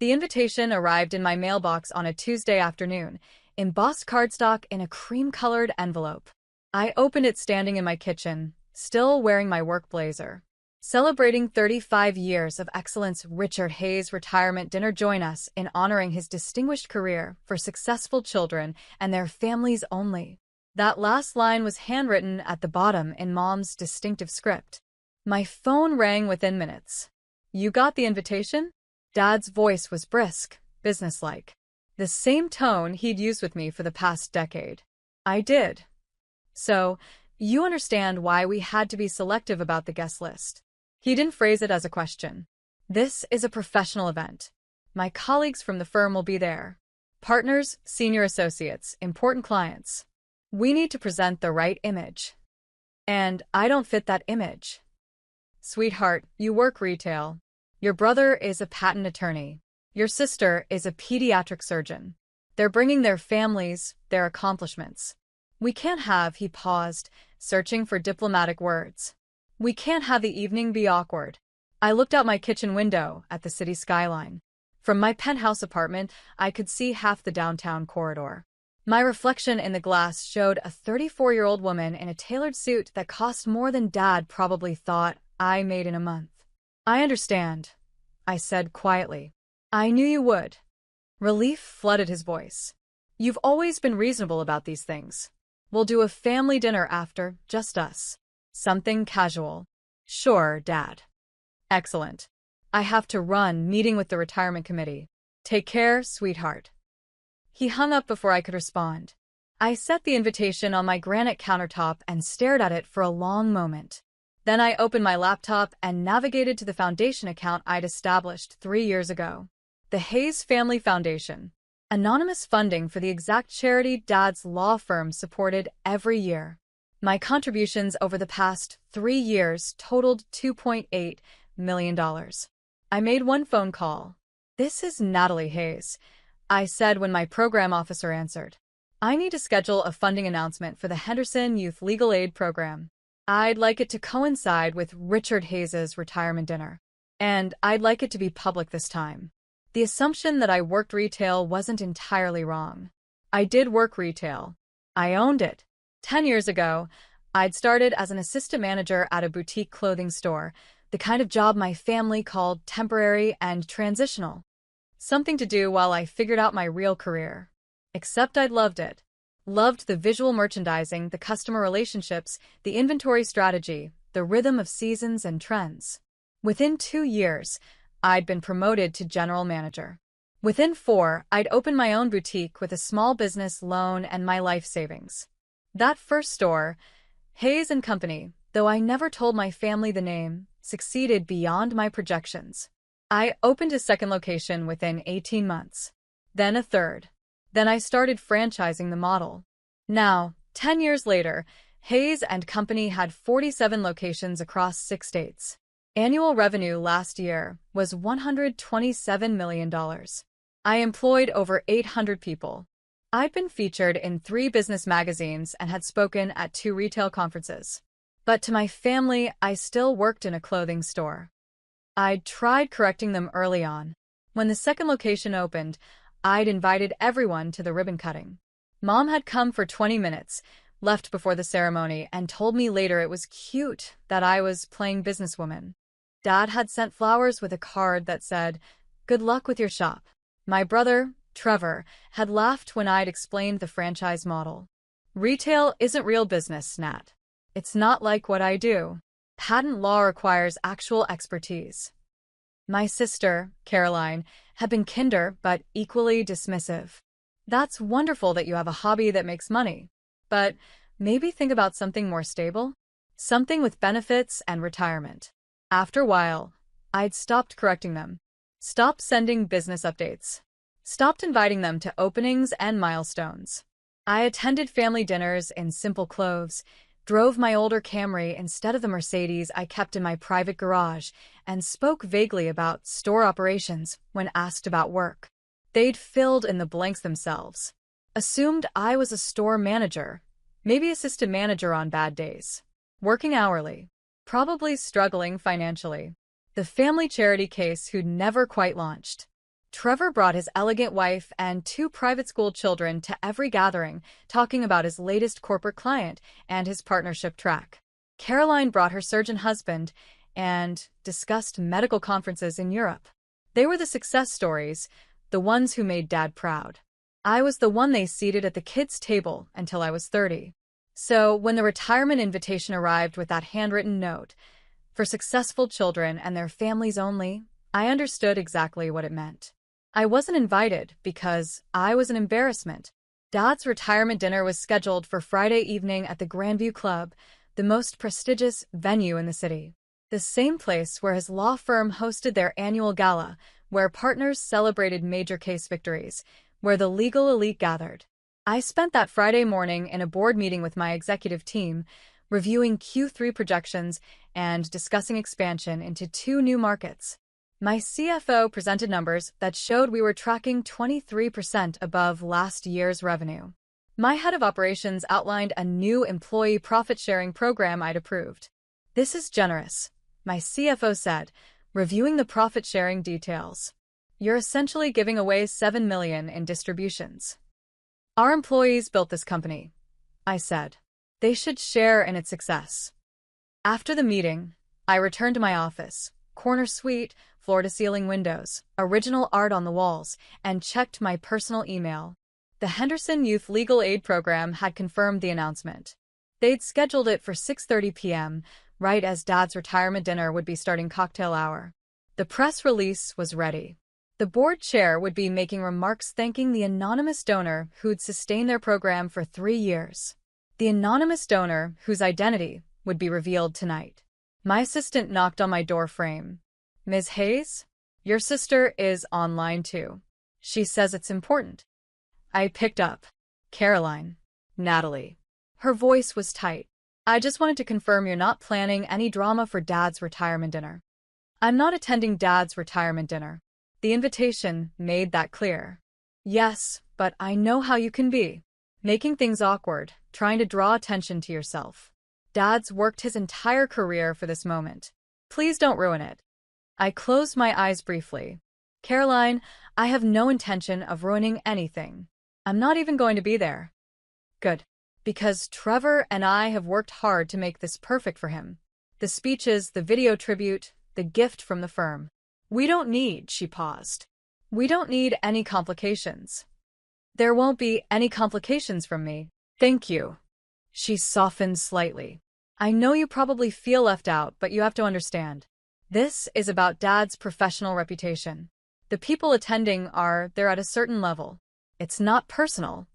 The invitation arrived in my mailbox on a Tuesday afternoon, embossed cardstock in a cream-colored envelope. I opened it standing in my kitchen, still wearing my work blazer. Celebrating 35 years of excellence, Richard Hayes retirement dinner. Join us in honoring his distinguished career for successful children and their families only. That last line was handwritten at the bottom in Mom's distinctive script. My phone rang within minutes. "You got the invitation?" Dad's voice was brisk, businesslike. The same tone he'd used with me for the past decade. "I did." "So, you understand why we had to be selective about the guest list." He didn't phrase it as a question. "This is a professional event. My colleagues from the firm will be there. Partners, senior associates, important clients. We need to present the right image. And I don't fit that image." "Sweetheart, you work retail. Your brother is a patent attorney. Your sister is a pediatric surgeon. They're bringing their families, their accomplishments. We can't have," he paused, searching for diplomatic words. "We can't have the evening be awkward." I looked out my kitchen window at the city skyline. From my penthouse apartment, I could see half the downtown corridor. My reflection in the glass showed a 34-year-old woman in a tailored suit that cost more than Dad probably thought I made in a month. "I understand," I said quietly. "I knew you would." Relief flooded his voice. "You've always been reasonable about these things. We'll do a family dinner after, just us. Something casual." "Sure, Dad." "Excellent. I have to run, meeting with the retirement committee. Take care, sweetheart." He hung up before I could respond. I set the invitation on my granite countertop and stared at it for a long moment. Then I opened my laptop and navigated to the foundation account I'd established 3 years ago. The Hayes Family Foundation. Anonymous funding for the exact charity Dad's law firm supported every year. My contributions over the past 3 years totaled $2.8 million. I made one phone call. "This is Natalie Hayes," I said when my program officer answered. "I need to schedule a funding announcement for the Henderson Youth Legal Aid Program. I'd like it to coincide with Richard Hayes' retirement dinner. And I'd like it to be public this time." The assumption that I worked retail wasn't entirely wrong. I did work retail. I owned it. 10 years ago, I'd started as an assistant manager at a boutique clothing store, the kind of job my family called temporary and transitional. Something to do while I figured out my real career. Except I'd loved it. Loved the visual merchandising, the customer relationships, the inventory strategy, the rhythm of seasons and trends. Within 2 years, I'd been promoted to general manager. Within 4, I'd opened my own boutique with a small business loan and my life savings. That first store, Hayes & Company, though I never told my family the name, succeeded beyond my projections. I opened a second location within 18 months. Then a third. Then I started franchising the model. Now, 10 years later, Hayes & Company had 47 locations across 6 states. Annual revenue last year was $127 million. I employed over 800 people. I'd been featured in 3 business magazines and had spoken at 2 retail conferences. But to my family, I still worked in a clothing store. I'd tried correcting them early on. When the second location opened, I'd invited everyone to the ribbon cutting. Mom had come for 20 minutes, left before the ceremony, and told me later it was cute that I was playing businesswoman. Dad had sent flowers with a card that said, "Good luck with your shop." My brother, Trevor, had laughed when I'd explained the franchise model. "Retail isn't real business, Nat. It's not like what I do. Patent law requires actual expertise." My sister, Caroline, had been kinder but equally dismissive. "That's wonderful that you have a hobby that makes money. But maybe think about something more stable? Something with benefits and retirement." After a while, I'd stopped correcting them. Stopped sending business updates. Stopped inviting them to openings and milestones. I attended family dinners in simple clothes, drove my older Camry instead of the Mercedes I kept in my private garage, and spoke vaguely about store operations when asked about work. They'd filled in the blanks themselves. Assumed I was a store manager, maybe assistant manager on bad days. Working hourly. Probably struggling financially. The family charity case who'd never quite launched. Trevor brought his elegant wife and two private school children to every gathering, talking about his latest corporate client and his partnership track. Caroline brought her surgeon husband and discussed medical conferences in Europe. They were the success stories, the ones who made Dad proud. I was the one they seated at the kids' table until I was 30. So, when the retirement invitation arrived with that handwritten note, for successful children and their families only, I understood exactly what it meant. I wasn't invited because I was an embarrassment. Dad's retirement dinner was scheduled for Friday evening at the Grandview Club, the most prestigious venue in the city. The same place where his law firm hosted their annual gala, where partners celebrated major case victories, where the legal elite gathered. I spent that Friday morning in a board meeting with my executive team, reviewing Q3 projections and discussing expansion into 2 new markets. My CFO presented numbers that showed we were tracking 23% above last year's revenue. My head of operations outlined a new employee profit-sharing program I'd approved. "This is generous," my CFO said, reviewing the profit-sharing details. "You're essentially giving away $7 million in distributions." "Our employees built this company," I said. "They should share in its success." After the meeting, I returned to my office, corner suite, floor-to-ceiling windows, original art on the walls, and checked my personal email. The Henderson Youth Legal Aid Program had confirmed the announcement. They'd scheduled it for 6:30 p.m., right as Dad's retirement dinner would be starting cocktail hour. The press release was ready. The board chair would be making remarks thanking the anonymous donor who'd sustained their program for 3 years. The anonymous donor, whose identity would be revealed tonight. My assistant knocked on my door frame. "Ms. Hayes, your sister is online too. She says it's important." I picked up. "Caroline." "Natalie." Her voice was tight. "I just wanted to confirm you're not planning any drama for Dad's retirement dinner." "I'm not attending Dad's retirement dinner." The invitation made that clear. "Yes, but I know how you can be. Making things awkward, trying to draw attention to yourself. Dad's worked his entire career for this moment. Please don't ruin it." I closed my eyes briefly. "Caroline, I have no intention of ruining anything. I'm not even going to be there." "Good. Because Trevor and I have worked hard to make this perfect for him. The speeches, the video tribute, the gift from the firm. We don't need," she paused. "We don't need any complications." "There won't be any complications from me. Thank you." She softened slightly. "I know you probably feel left out, but you have to understand. This is about Dad's professional reputation. The people attending they're at a certain level. It's not personal."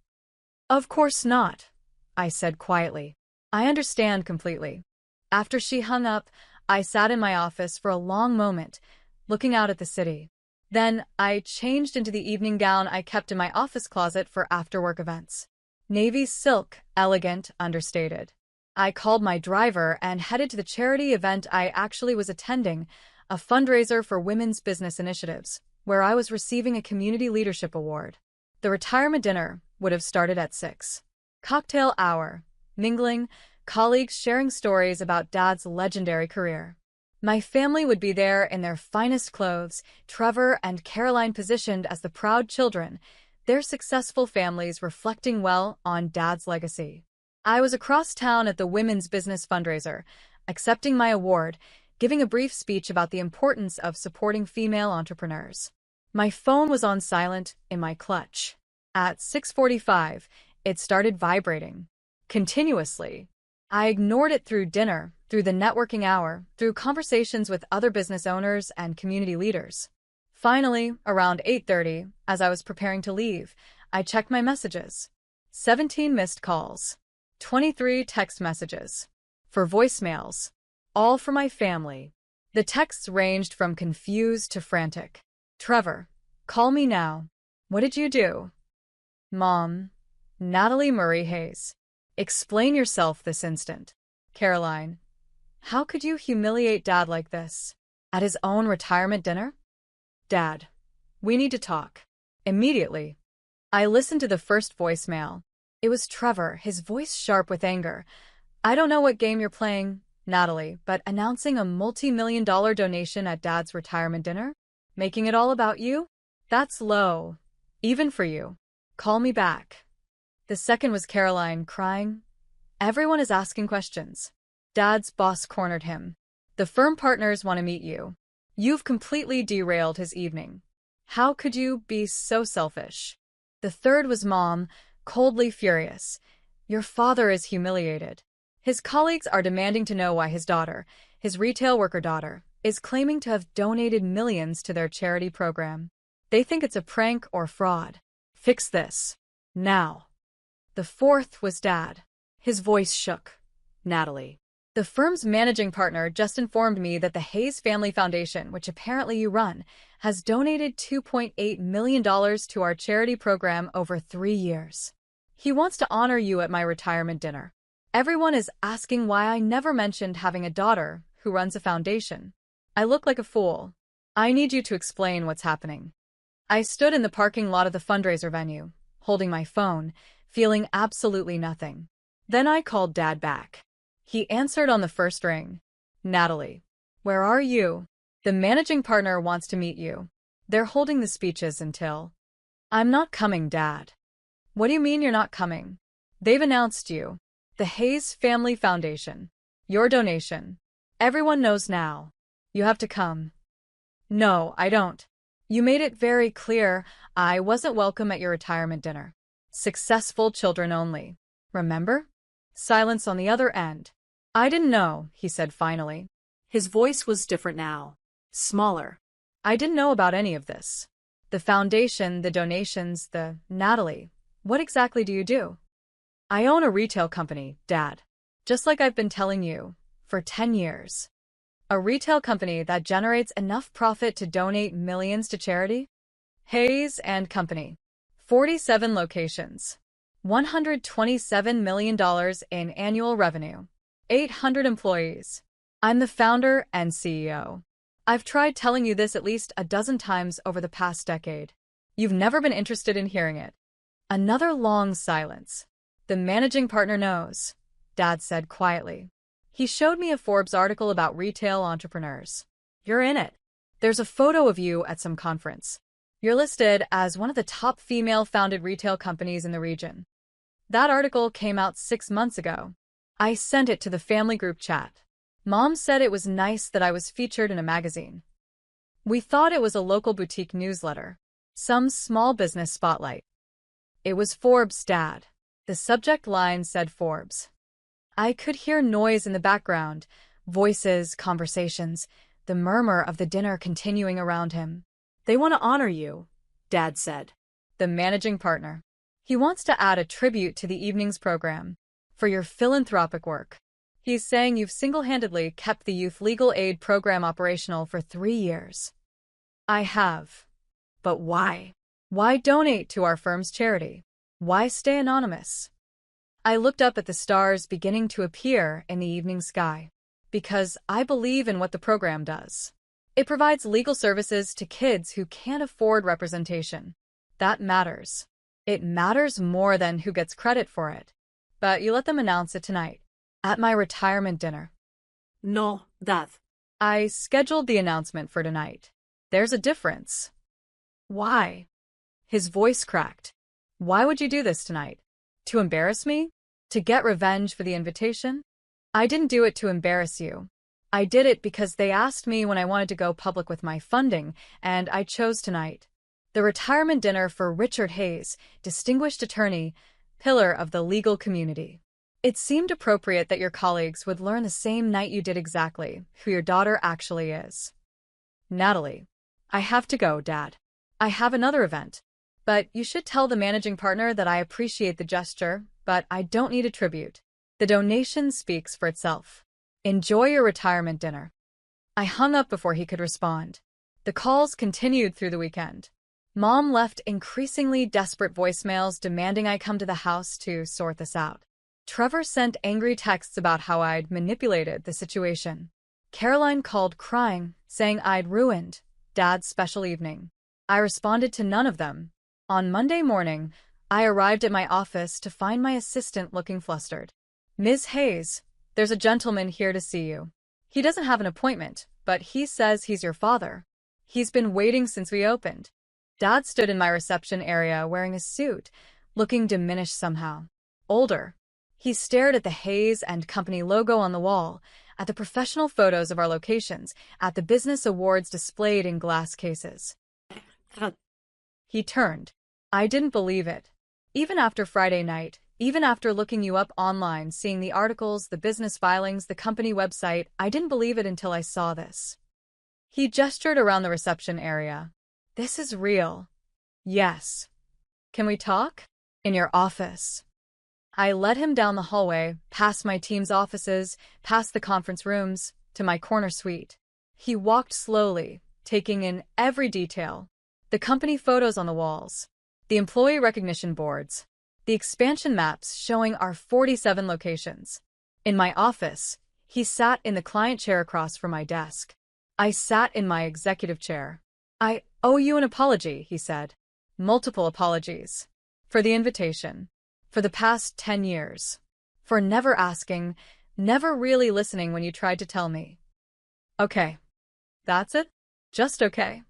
"Of course not," I said quietly. "I understand completely." After she hung up, I sat in my office for a long moment, looking out at the city. Then I changed into the evening gown I kept in my office closet for after-work events. Navy silk, elegant, understated. I called my driver and headed to the charity event I actually was attending, a fundraiser for women's business initiatives, where I was receiving a community leadership award. The retirement dinner would have started at 6. Cocktail hour, mingling, colleagues sharing stories about Dad's legendary career. My family would be there in their finest clothes, Trevor and Caroline positioned as the proud children, their successful families reflecting well on Dad's legacy. I was across town at the Women's Business Fundraiser, accepting my award, giving a brief speech about the importance of supporting female entrepreneurs. My phone was on silent in my clutch. At 6:45, it started vibrating. Continuously. I ignored it through dinner, through the networking hour, through conversations with other business owners and community leaders. Finally, around 8:30, as I was preparing to leave, I checked my messages. 17 missed calls. 23 text messages. 4 voicemails. All for my family. The texts ranged from confused to frantic. "Trevor, call me now. What did you do?" "Mom." Natalie Murray Hayes. "Explain yourself this instant." Caroline. "How could you humiliate Dad like this? At his own retirement dinner?" "Dad, we need to talk. Immediately." I listened to the first voicemail. It was Trevor, his voice sharp with anger. "I don't know what game you're playing, Natalie, but announcing a multi-million-dollar donation at Dad's retirement dinner? Making it all about you? That's low. Even for you. Call me back. The second was Caroline, crying. Everyone is asking questions. Dad's boss cornered him. The firm partners want to meet you. You've completely derailed his evening. How could you be so selfish? The third was Mom, coldly furious. Your father is humiliated. His colleagues are demanding to know why his daughter, his retail worker daughter, is claiming to have donated millions to their charity program. They think it's a prank or fraud. Fix this. Now. The fourth was Dad. His voice shook. Natalie. The firm's managing partner just informed me that the Hayes Family Foundation, which apparently you run, has donated $2.8 million to our charity program over 3 years. He wants to honor you at my retirement dinner. Everyone is asking why I never mentioned having a daughter who runs a foundation. I look like a fool. I need you to explain what's happening. I stood in the parking lot of the fundraiser venue, holding my phone, feeling absolutely nothing. Then I called Dad back. He answered on the first ring. Natalie. Where are you? The managing partner wants to meet you. They're holding the speeches until... I'm not coming, Dad. What do you mean you're not coming? They've announced you. The Hayes Family Foundation. Your donation. Everyone knows now. You have to come. No, I don't. You made it very clear I wasn't welcome at your retirement dinner. Successful children only. Remember? Silence on the other end. I didn't know, he said finally. His voice was different now. Smaller. I didn't know about any of this. The foundation, the donations, Natalie. What exactly do you do? I own a retail company, Dad. Just like I've been telling you, for 10 years. A retail company that generates enough profit to donate millions to charity? Hayes and Company. 47 locations. $127 million in annual revenue. 800 employees. I'm the founder and CEO. I've tried telling you this at least a dozen times over the past decade. You've never been interested in hearing it. Another long silence. The managing partner knows, Dad said quietly. He showed me a Forbes article about retail entrepreneurs. You're in it. There's a photo of you at some conference. You're listed as one of the top female-founded retail companies in the region. That article came out 6 months ago. I sent it to the family group chat. Mom said it was nice that I was featured in a magazine. We thought it was a local boutique newsletter. Some small business spotlight. It was Forbes, Dad. The subject line said Forbes. I could hear noise in the background, voices, conversations, the murmur of the dinner continuing around him. They want to honor you, Dad said. The managing partner. He wants to add a tribute to the evening's program. For your philanthropic work. He's saying you've single-handedly kept the youth legal aid program operational for 3 years. I have. But why? Why donate to our firm's charity? Why stay anonymous? I looked up at the stars beginning to appear in the evening sky. Because I believe in what the program does. It provides legal services to kids who can't afford representation. That matters. It matters more than who gets credit for it. But you let them announce it tonight. At my retirement dinner. No, Dad. I scheduled the announcement for tonight. There's a difference. Why? His voice cracked. Why would you do this tonight? To embarrass me? To get revenge for the invitation? I didn't do it to embarrass you. I did it because they asked me when I wanted to go public with my funding, and I chose tonight. The retirement dinner for Richard Hayes, distinguished attorney, pillar of the legal community. It seemed appropriate that your colleagues would learn the same night you did exactly who your daughter actually is. Natalie. I have to go, Dad. I have another event. But you should tell the managing partner that I appreciate the gesture, but I don't need a tribute. The donation speaks for itself. Enjoy your retirement dinner. I hung up before he could respond. The calls continued through the weekend. Mom left increasingly desperate voicemails demanding I come to the house to sort this out. Trevor sent angry texts about how I'd manipulated the situation. Caroline called crying, saying I'd ruined Dad's special evening. I responded to none of them. On Monday morning, I arrived at my office to find my assistant looking flustered. Ms. Hayes, there's a gentleman here to see you. He doesn't have an appointment, but he says he's your father. He's been waiting since we opened. Dad stood in my reception area wearing a suit, looking diminished somehow. Older. He stared at the Hays and Company logo on the wall, at the professional photos of our locations, at the business awards displayed in glass cases. He turned. I didn't believe it. Even after Friday night, even after looking you up online, seeing the articles, the business filings, the company website, I didn't believe it until I saw this. He gestured around the reception area. This is real. Yes. Can we talk? In your office. I led him down the hallway, past my team's offices, past the conference rooms, to my corner suite. He walked slowly, taking in every detail. The company photos on the walls, the employee recognition boards, the expansion maps showing our 47 locations. In my office, he sat in the client chair across from my desk. I sat in my executive chair. I owe you an apology, he said. Multiple apologies. For the invitation. For the past 10 years. For never asking, never really listening when you tried to tell me. Okay. That's it? Just okay.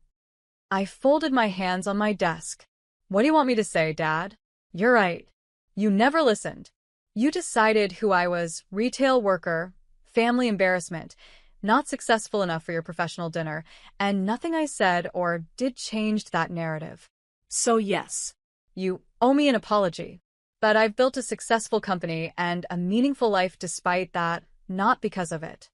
I folded my hands on my desk. What do you want me to say, Dad? You're right. You never listened. You decided who I was, retail worker, family embarrassment, not successful enough for your professional dinner, and nothing I said or did changed that narrative. So yes, you owe me an apology. But I've built a successful company and a meaningful life despite that, not because of it.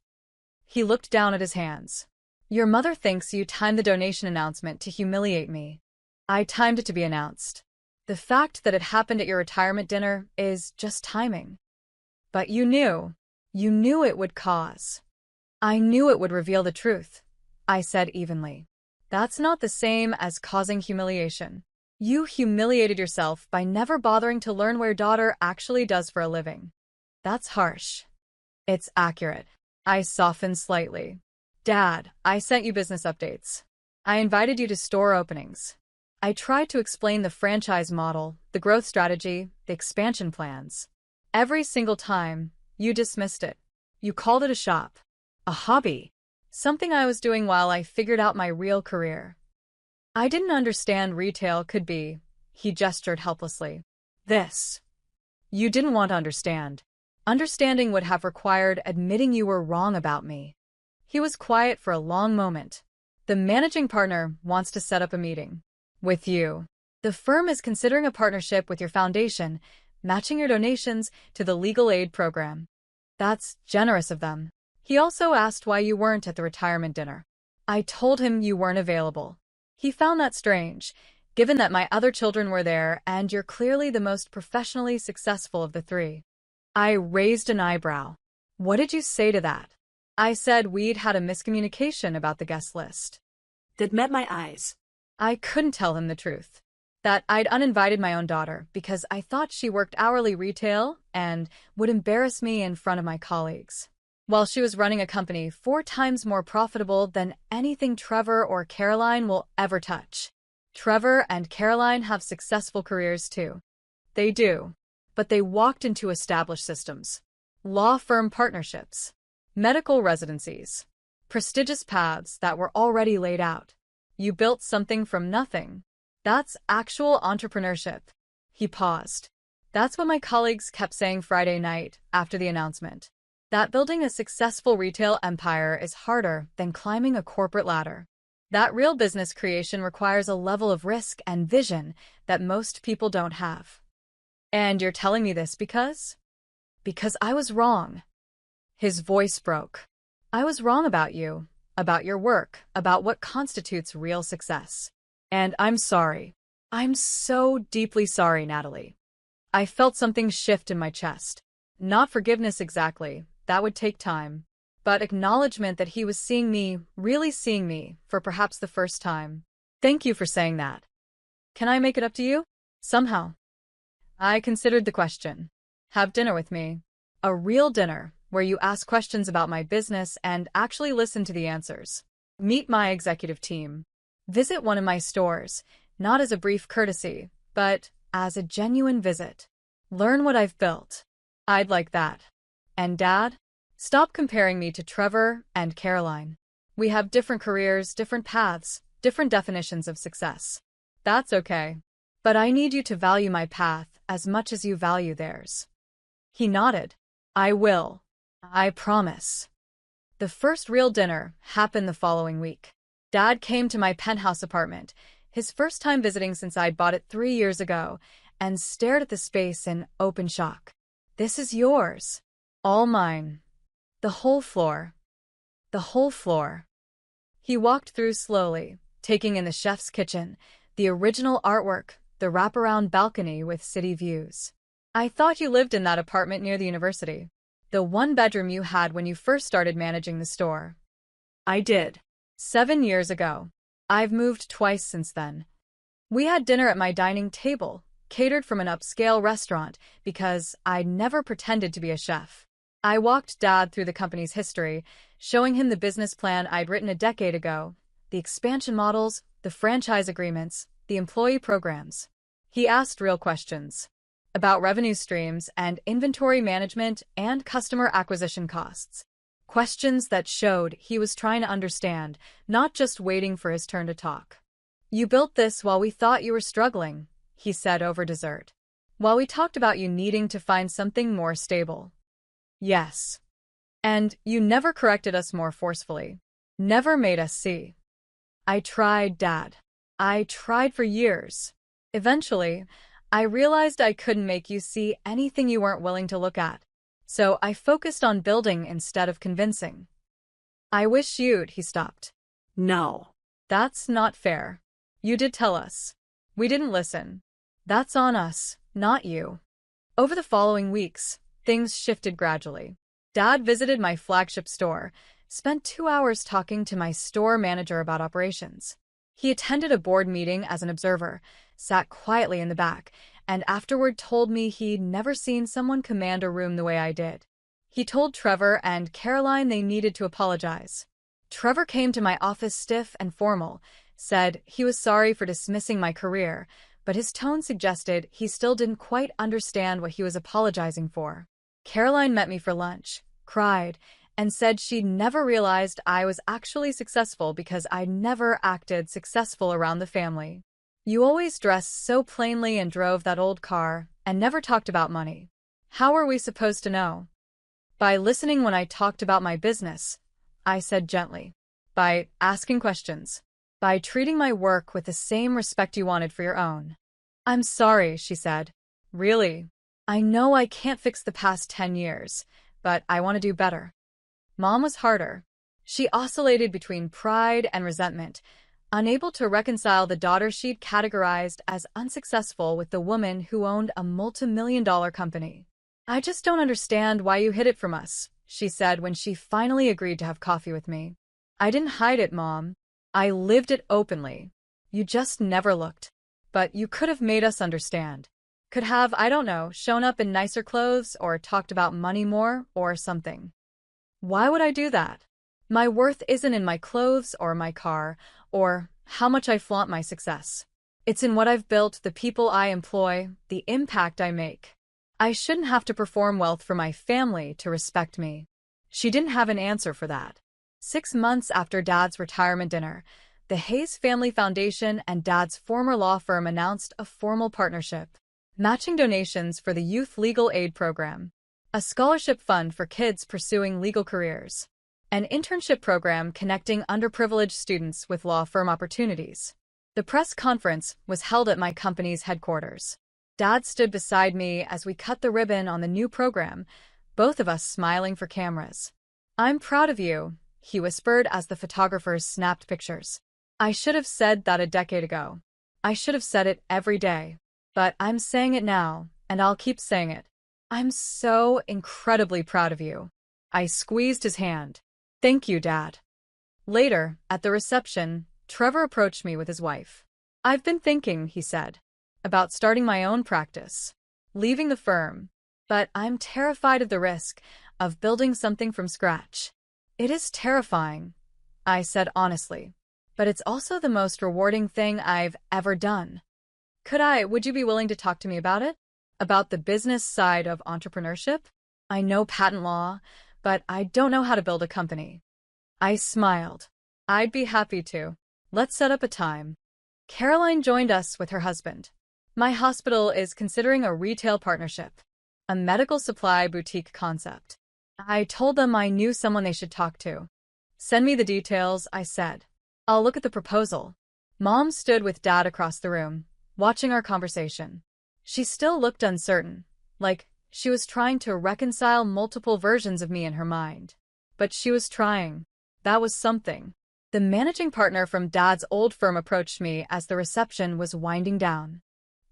He looked down at his hands. Your mother thinks you timed the donation announcement to humiliate me. I timed it to be announced. The fact that it happened at your retirement dinner is just timing. But you knew it would cause. I knew it would reveal the truth, I said evenly. That's not the same as causing humiliation. You humiliated yourself by never bothering to learn what your daughter actually does for a living. That's harsh. It's accurate. I softened slightly. Dad, I sent you business updates. I invited you to store openings. I tried to explain the franchise model, the growth strategy, the expansion plans. Every single time, you dismissed it. You called it a shop. A hobby. Something I was doing while I figured out my real career. I didn't understand retail could be. He gestured helplessly. This. You didn't want to understand. Understanding would have required admitting you were wrong about me. He was quiet for a long moment. The managing partner wants to set up a meeting. With you. The firm is considering a partnership with your foundation, matching your donations to the legal aid program. That's generous of them. He also asked why you weren't at the retirement dinner. I told him you weren't available. He found that strange, given that my other children were there and you're clearly the most professionally successful of the three. I raised an eyebrow. What did you say to that? I said we'd had a miscommunication about the guest list. That met my eyes. I couldn't tell him the truth. That I'd uninvited my own daughter because I thought she worked hourly retail and would embarrass me in front of my colleagues. While she was running a company 4 times more profitable than anything Trevor or Caroline will ever touch. Trevor and Caroline have successful careers too. They do. But they walked into established systems. Law firm partnerships. Medical residencies. Prestigious paths that were already laid out. You built something from nothing. That's actual entrepreneurship. He paused. That's what my colleagues kept saying Friday night after the announcement. That building a successful retail empire is harder than climbing a corporate ladder. That real business creation requires a level of risk and vision that most people don't have. And you're telling me this because? Because I was wrong. His voice broke. I was wrong about you, about your work, about what constitutes real success. And I'm sorry. I'm so deeply sorry, Natalie. I felt something shift in my chest. Not forgiveness exactly. That would take time. But acknowledgement that he was seeing me, really seeing me, for perhaps the first time. Thank you for saying that. Can I make it up to you? Somehow. I considered the question. Have dinner with me. A real dinner, where you ask questions about my business and actually listen to the answers. Meet my executive team. Visit one of my stores, not as a brief courtesy, but as a genuine visit. Learn what I've built. I'd like that. And Dad? Stop comparing me to Trevor and Caroline. We have different careers, different paths, different definitions of success. That's okay. But I need you to value my path as much as you value theirs. He nodded. I will. I promise. The first real dinner happened the following week. Dad came to my penthouse apartment, his first time visiting since I'd bought it 3 years ago, and stared at the space in open shock. This is yours. All mine. The whole floor. The whole floor. He walked through slowly, taking in the chef's kitchen, the original artwork, the wraparound balcony with city views. I thought you lived in that apartment near the university. The one bedroom you had when you first started managing the store. I did. 7 years ago. I've moved twice since then. We had dinner at my dining table, catered from an upscale restaurant, because I never pretended to be a chef. I walked Dad through the company's history, showing him the business plan I'd written a decade ago, the expansion models, the franchise agreements, the employee programs. He asked real questions about revenue streams and inventory management and customer acquisition costs. Questions that showed he was trying to understand, not just waiting for his turn to talk. You built this while we thought you were struggling, he said over dessert. While we talked about you needing to find something more stable. Yes. And you never corrected us more forcefully. Never made us see. I tried, Dad. I tried for years. Eventually, I realized I couldn't make you see anything you weren't willing to look at. So I focused on building instead of convincing. I wish you'd, he stopped. No. That's not fair. You did tell us. We didn't listen. That's on us, not you. Over the following weeks, things shifted gradually. Dad visited my flagship store, spent 2 hours talking to my store manager about operations. He attended a board meeting as an observer, sat quietly in the back, and afterward told me he'd never seen someone command a room the way I did. He told Trevor and Caroline they needed to apologize. Trevor came to my office stiff and formal, said he was sorry for dismissing my career, but his tone suggested he still didn't quite understand what he was apologizing for. Caroline met me for lunch, cried, and said she'd never realized I was actually successful because I never acted successful around the family. You always dressed so plainly and drove that old car, and never talked about money. How were we supposed to know? By listening when I talked about my business, I said gently. By asking questions. By treating my work with the same respect you wanted for your own. I'm sorry, she said. Really? I know I can't fix the past 10 years, but I want to do better. Mom was harder. She oscillated between pride and resentment, unable to reconcile the daughter she'd categorized as unsuccessful with the woman who owned a multi-million-dollar company. I just don't understand why you hid it from us, she said when she finally agreed to have coffee with me. I didn't hide it, Mom. I lived it openly. You just never looked. But you could have made us understand. Could have, I don't know, shown up in nicer clothes or talked about money more or something. Why would I do that? My worth isn't in my clothes or my car or how much I flaunt my success. It's in what I've built, the people I employ, the impact I make. I shouldn't have to perform wealth for my family to respect me. She didn't have an answer for that. 6 months after Dad's retirement dinner, the Hayes Family Foundation and Dad's former law firm announced a formal partnership, matching donations for the Youth Legal Aid Program, a scholarship fund for kids pursuing legal careers, an internship program connecting underprivileged students with law firm opportunities. The press conference was held at my company's headquarters. Dad stood beside me as we cut the ribbon on the new program, both of us smiling for cameras. I'm proud of you, he whispered as the photographers snapped pictures. I should have said that a decade ago. I should have said it every day. But I'm saying it now, and I'll keep saying it. I'm so incredibly proud of you. I squeezed his hand. Thank you, Dad. Later, at the reception, Trevor approached me with his wife. I've been thinking, he said, about starting my own practice, leaving the firm, but I'm terrified of the risk of building something from scratch. It is terrifying, I said honestly, but it's also the most rewarding thing I've ever done. Would you be willing to talk to me about it? About the business side of entrepreneurship? I know patent law, but I don't know how to build a company. I smiled. I'd be happy to. Let's set up a time. Caroline joined us with her husband. My hospital is considering a retail partnership, a medical supply boutique concept. I told them I knew someone they should talk to. Send me the details, I said. I'll look at the proposal. Mom stood with Dad across the room, watching our conversation. She still looked uncertain, like she was trying to reconcile multiple versions of me in her mind. But she was trying. That was something. The managing partner from Dad's old firm approached me as the reception was winding down.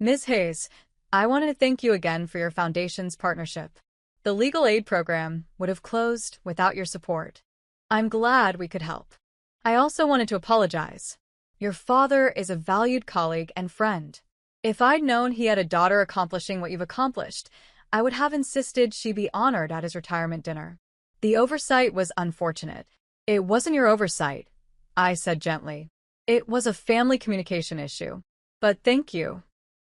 Ms. Hayes, I wanted to thank you again for your foundation's partnership. The legal aid program would have closed without your support. I'm glad we could help. I also wanted to apologize. Your father is a valued colleague and friend. If I'd known he had a daughter accomplishing what you've accomplished, I would have insisted she be honored at his retirement dinner. The oversight was unfortunate. It wasn't your oversight, I said gently. It was a family communication issue. But thank you.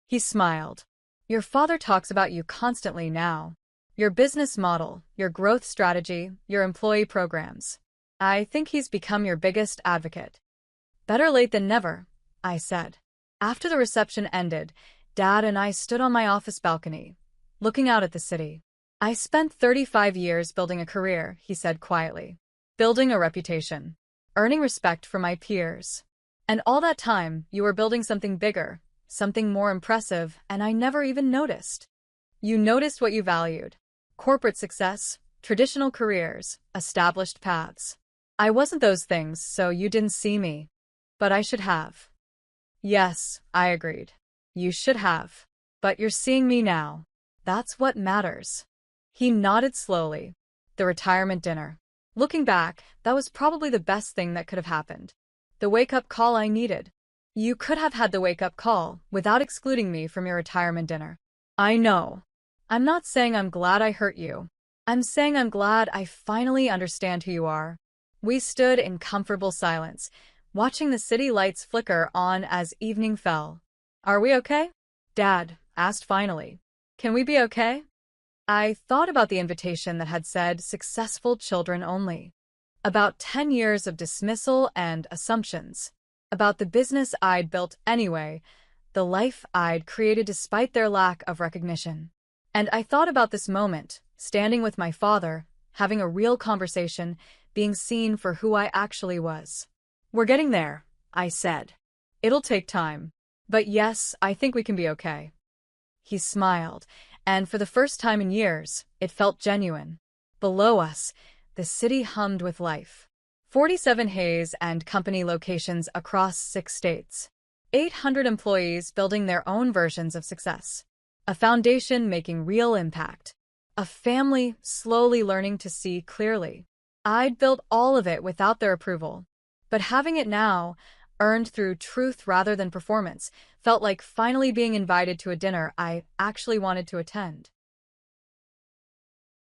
He smiled. Your father talks about you constantly now. Your business model, your growth strategy, your employee programs. I think he's become your biggest advocate. Better late than never, I said. After the reception ended, Dad and I stood on my office balcony, looking out at the city. I spent 35 years building a career, he said quietly. Building a reputation. Earning respect from my peers. And all that time, you were building something bigger, something more impressive, and I never even noticed. You noticed what you valued. Corporate success, traditional careers, established paths. I wasn't those things, so you didn't see me. But I should have. Yes, I agreed. You should have. But you're seeing me now. That's what matters. He nodded slowly. The retirement dinner. Looking back, that was probably the best thing that could have happened. The wake-up call I needed. You could have had the wake-up call without excluding me from your retirement dinner. I know. I'm not saying I'm glad I hurt you. I'm saying I'm glad I finally understand who you are. We stood in comfortable silence, watching the city lights flicker on as evening fell. Are we okay? Dad asked finally. Can we be okay? I thought about the invitation that had said successful children only. About 10 years of dismissal and assumptions. About the business I'd built anyway, the life I'd created despite their lack of recognition. And I thought about this moment, standing with my father, having a real conversation, being seen for who I actually was. We're getting there, I said. It'll take time. But yes, I think we can be okay. He smiled, and for the first time in years, it felt genuine. Below us, the city hummed with life. 47 Hayes and Company locations across 6 states. 800 employees building their own versions of success. A foundation making real impact. A family slowly learning to see clearly. I'd built all of it without their approval. But having it now, earned through truth rather than performance, felt like finally being invited to a dinner I actually wanted to attend.